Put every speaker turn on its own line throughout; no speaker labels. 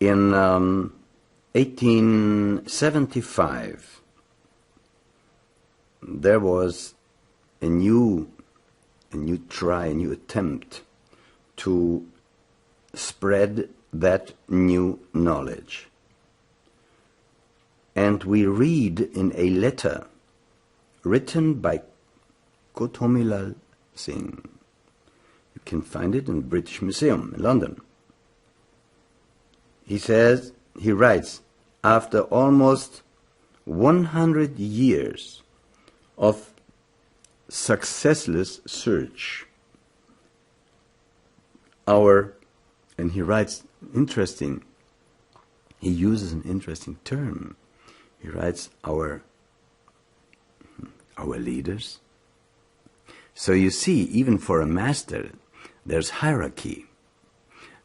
In 1875, there was a new attempt to spread that new knowledge. And we read in a letter written by Kutomilal Singh. You can find it in the British Museum in London. He writes, after almost 100 years of successless search, and he writes he uses an interesting term. He writes our leaders. So you see, even for a master, there's hierarchy.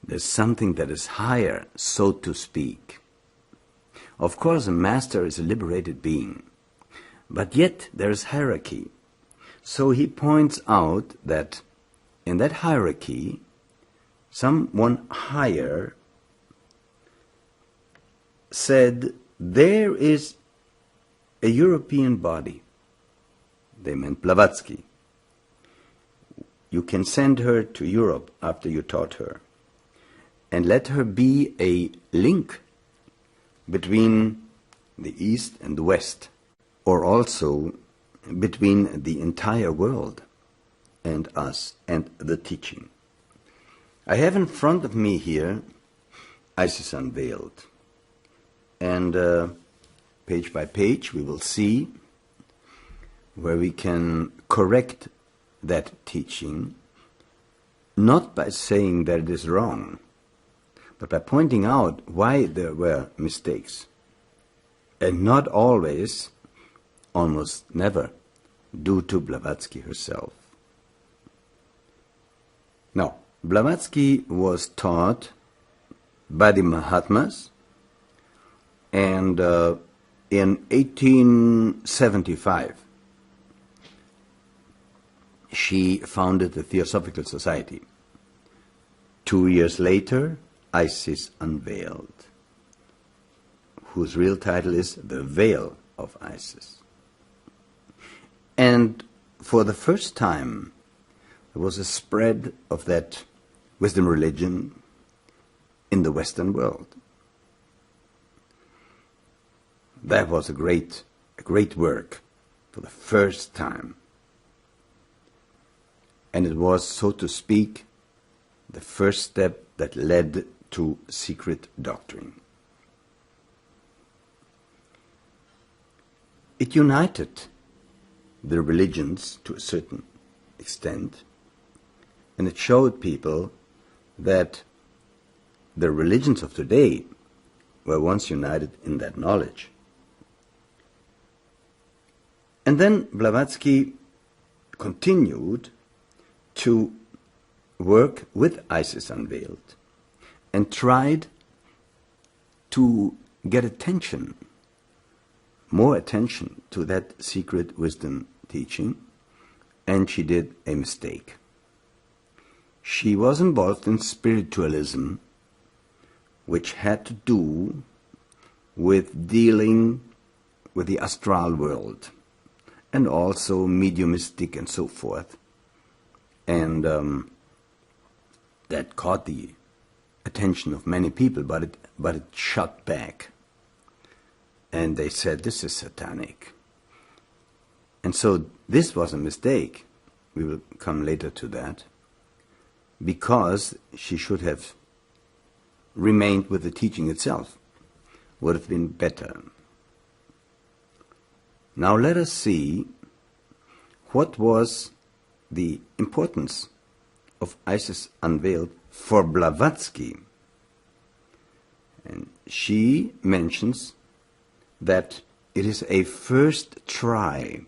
There's something that is higher, so to speak. Of course, a master is a liberated being, but yet there is hierarchy. So he points out that in that hierarchy, someone higher said, there is a European body. They meant Blavatsky. You can send her to Europe after you taught her, and let her be a link between the East and the West, or also between the entire world and us and the teaching. I have in front of me here Isis Unveiled, and page by page we will see where we can correct that teaching, not by saying that it is wrong, but by pointing out why there were mistakes, and not always, almost never, due to Blavatsky herself. Now, Blavatsky was taught by the Mahatmas, and in 1875 she founded the Theosophical Society. 2 years later, Isis Unveiled, whose real title is The Veil of Isis. And for the first time, there was a spread of that wisdom religion in the Western world. That was a great work for the first time. And it was, so to speak, the first step that led to secret doctrine. It united the religions to a certain extent, and it showed people that the religions of today were once united in that knowledge. And then Blavatsky continued to work with Isis Unveiled and tried to get attention, more attention to that secret wisdom teaching, and she did a mistake. She was involved in spiritualism, which had to do with dealing with the astral world, and also mediumistic and so forth. And that caught the attention of many people, but it shut back. And they said, this is satanic. And so this was a mistake. We will come later to that. Because she should have remained with the teaching itself. Would have been better. Now let us see what was the importance of Isis Unveiled for Blavatsky. And she mentions that it is a first try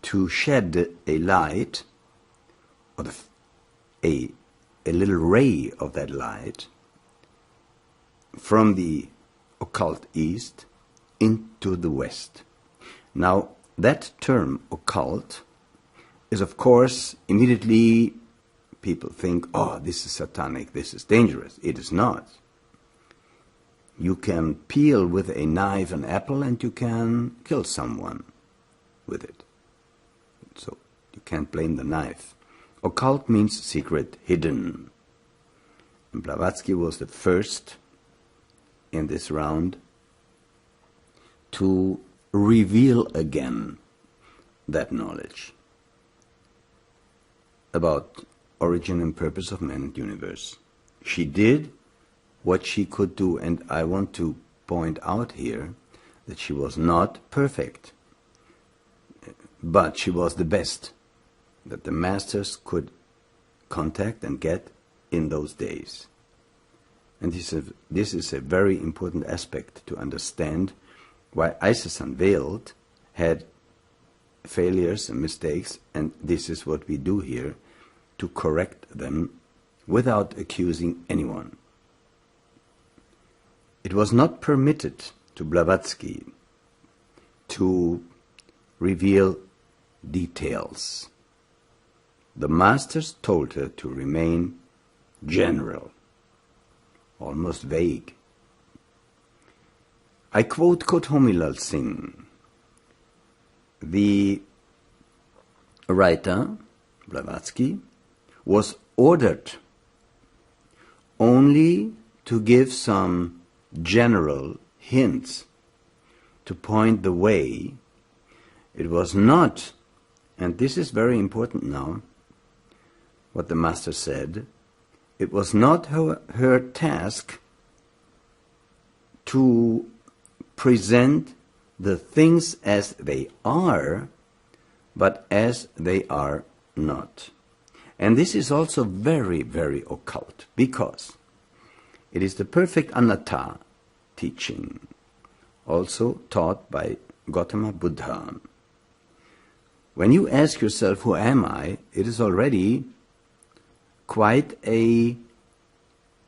to shed a light, or a little ray of that light, from the occult East into the West. Now, that term, occult, is of course immediately people think, oh, this is satanic, this is dangerous. It is not. You can peel with a knife an apple and you can kill someone with it. So you can't blame the knife. Occult means secret, hidden. And Blavatsky was the first in this round to reveal again that knowledge about origin and purpose of man and universe. She did what she could do, and I want to point out here that she was not perfect, but she was the best that the masters could contact and get in those days. And this is a very important aspect to understand why Isis Unveiled had failures and mistakes, and this is what we do here, to correct them without accusing anyone. It was not permitted to Blavatsky to reveal details. The masters told her to remain general, almost vague. I quote Kothomilal Singh, the writer, Blavatsky, was ordered only to give some general hints to point the way. It was not, and this is very important now, what the master said, it was not her task to present the things as they are, but as they are not. And this is also very, very occult, because it is the perfect anatta teaching, also taught by Gautama Buddha. When you ask yourself, who am I? It is already quite a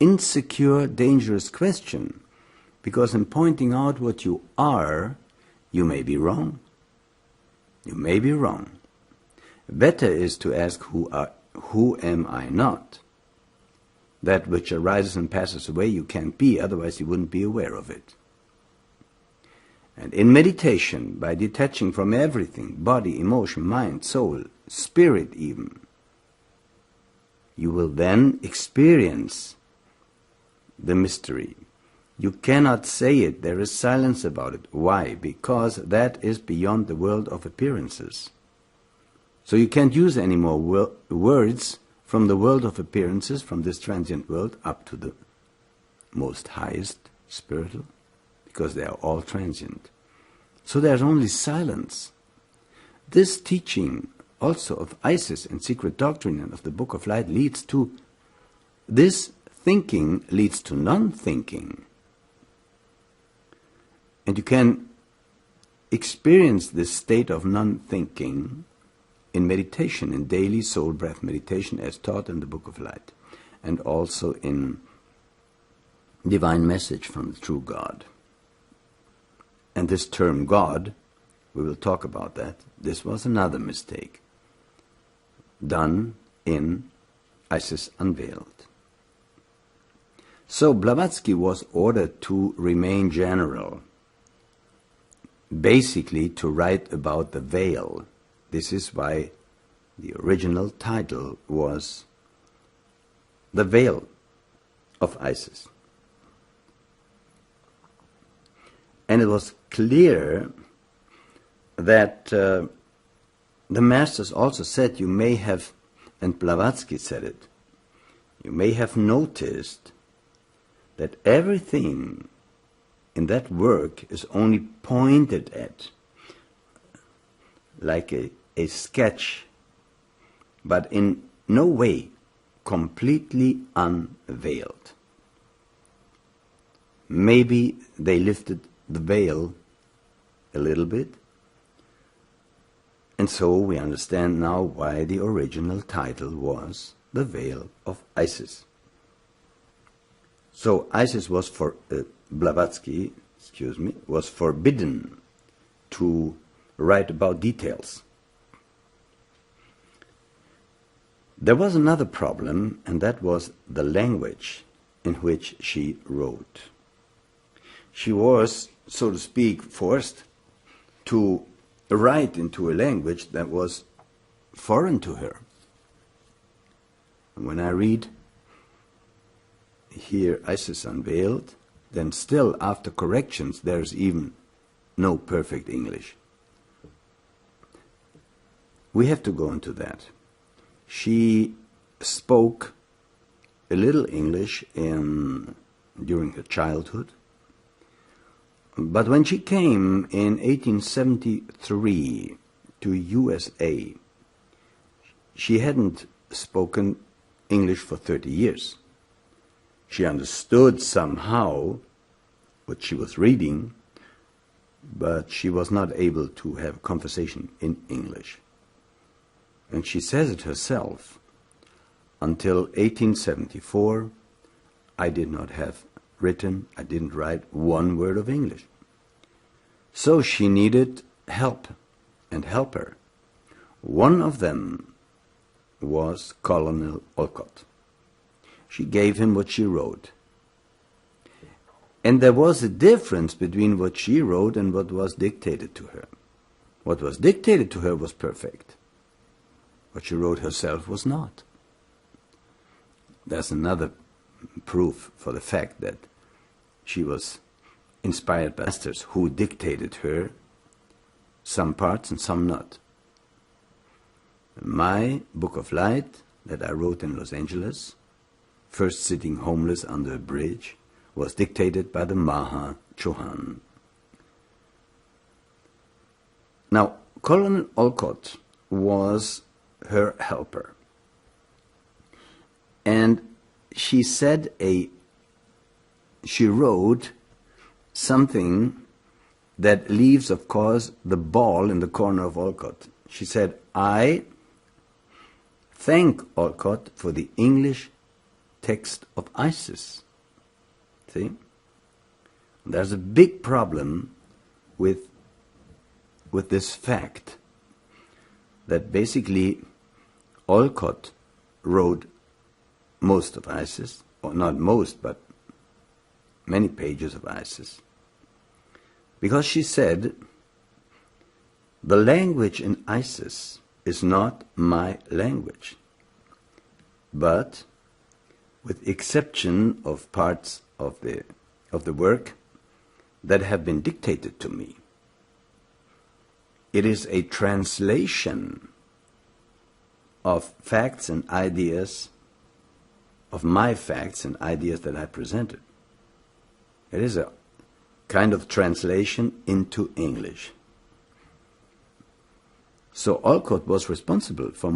insecure, dangerous question, because in pointing out what you are, you may be wrong. You may be wrong. Better is to ask, who am I not? That which arises and passes away you can't be, otherwise you wouldn't be aware of it. And in meditation, by detaching from everything, body, emotion, mind, soul, spirit even, you will then experience the mystery. You cannot say it, there is silence about it. Why? Because that is beyond the world of appearances. So you can't use any more words from the world of appearances, from this transient world, up to the most highest spiritual, because they are all transient. So there's only silence. This teaching also of Isis and secret doctrine and of the Book of Light leads to, this thinking leads to non-thinking. And you can experience this state of non-thinking in meditation, in daily soul breath meditation as taught in the Book of Light, and also in divine message from the true God. And this term God, we will talk about that, this was another mistake done in Isis Unveiled. So Blavatsky was ordered to remain general, basically to write about the veil. This is why the original title was The Veil of Isis. And it was clear that the masters also said, you may have, and Blavatsky said it, you may have noticed that everything in that work is only pointed at, like a sketch, but in no way completely unveiled. Maybe they lifted the veil a little bit, and so we understand now why the original title was The Veil of Isis. So Isis was Blavatsky, was forbidden to write about details. There was another problem, and that was the language in which she wrote. She was, so to speak, forced to write into a language that was foreign to her. And when I read here Isis Unveiled, then still after corrections there's even no perfect English. We have to go into that. She spoke a little English during her childhood, but when she came in 1873 to USA, she hadn't spoken English for 30 years. She understood somehow what she was reading, but she was not able to have a conversation in English. And she says it herself, until 1874, I didn't write one word of English. So she needed help and helper. One of them was Colonel Olcott. She gave him what she wrote. And there was a difference between what she wrote and what was dictated to her. What was dictated to her was perfect. What she wrote herself was not. There's another proof for the fact that she was inspired by masters who dictated her some parts and some not. My Book of Light that I wrote in Los Angeles, first sitting homeless under a bridge, was dictated by the Maha Chohan. Now, Colonel Olcott was her helper. And she said she wrote something that leaves, of course, the ball in the corner of Olcott. She said, I thank Olcott for the English text of Isis. See? There's a big problem with this fact that basically Olcott wrote most of Isis, or not most, but many pages of Isis. Because she said, the language in Isis is not my language, but with exception of parts of the work that have been dictated to me, it is a translation of facts and ideas, of my facts and ideas that I presented. It is a kind of translation into English. So Olcott was responsible for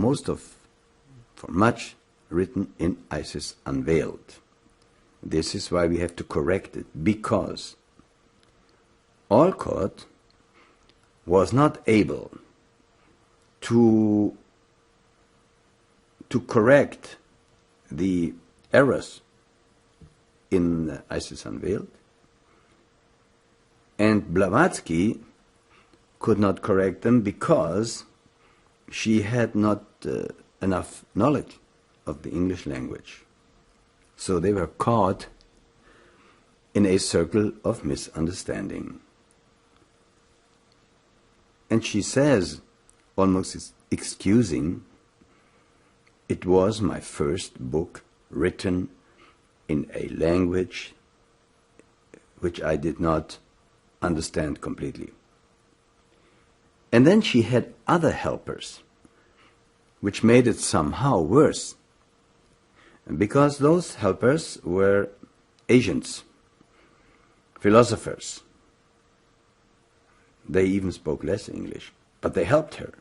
much written in Isis Unveiled. This is why we have to correct it, because Olcott was not able to correct the errors in Isis Unveiled, and Blavatsky could not correct them because she had not enough knowledge of the English language. So they were caught in a circle of misunderstanding. And she says, almost excusing, it was my first book written in a language which I did not understand completely. And then she had other helpers, which made it somehow worse, because those helpers were agents, philosophers. They even spoke less English, but they helped her.